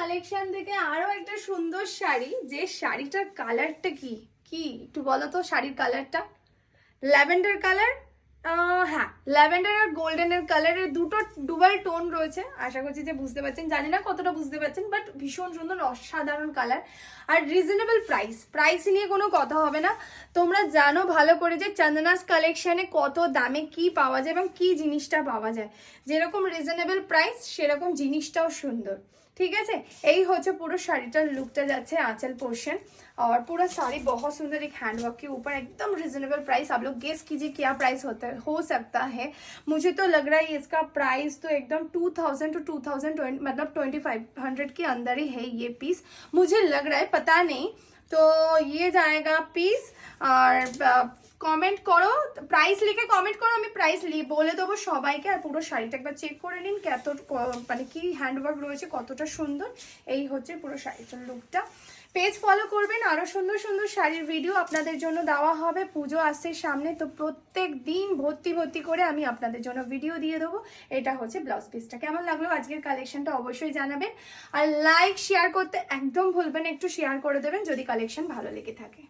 Collection থেকে আরো একটা সুন্দর শাড়ি, যে শাড়িটার কালারটা কি কি একটু বলো তো। শাড়ির কালারটা ল্যাভেন্ডার কালার। হ্যাঁ, ল্যাভেন্ডার আর গোল্ডেনের কালারের দুটো ডুয়াল টোন রয়েছে। আশা করছি যে বুঝতে পারছেন, জানি না কতটা বুঝতে পারছেন, বাট ভীষণ সুন্দর অসাধারণ কালার আর রিজনেবল প্রাইস নিয়ে কোনো কথা হবে না। তোমরা জানো ভালো করে যে চন্দনাস কালেকশনে কত দামে কি পাওয়া যায় এবং কি জিনিসটা পাওয়া যায়। যেরকম রিজনেবল প্রাইস সেরকম জিনিসটাও সুন্দর। ठीक है। यही होचे पूरा शाड़ीटार लुकटा जाच्छे आंचल पोर्शन और पूरा साड़ी बहुत सुंदर एक हैंडवर्क के ऊपर एकदम रिजनेबल प्राइस। आप लोग गेस कीजिए क्या प्राइस हो सकता है। मुझे तो लग रहा है इसका प्राइस तो एकदम 2000 टू 2020 मतलब 2500 के अंदर ही है ये पीस, मुझे लग रहा है, पता नहीं। तो ये जाएगा पीस और কমেন্ট করো, প্রাইস লিখে কমেন্ট করো, আমি প্রাইস বলে দেবো সবাইকে। আর পুরো শাড়িটা একবার চেক করে নিন কত মানে কি হ্যান্ডওয়ার্ক রয়েছে, কতটা সুন্দর। এই হচ্ছে পুরো শাড়িটার লুকটা। পেজ ফলো করবেন, আরও সুন্দর সুন্দর শাড়ির ভিডিও আপনাদের জন্য দেওয়া হবে। পুজো আসছে সামনে, তো প্রত্যেক দিন ভর্তি করে আমি আপনাদের জন্য ভিডিও দিয়ে দেবো। এটা হচ্ছে ব্লাউজ পিসটা। কেমন লাগলো আজকের কালেকশনটা অবশ্যই জানাবেন, আর লাইক শেয়ার করতে একদম ভুলবেন, একটু শেয়ার করে দেবেন যদি কালেকশন ভালো লেগে থাকে।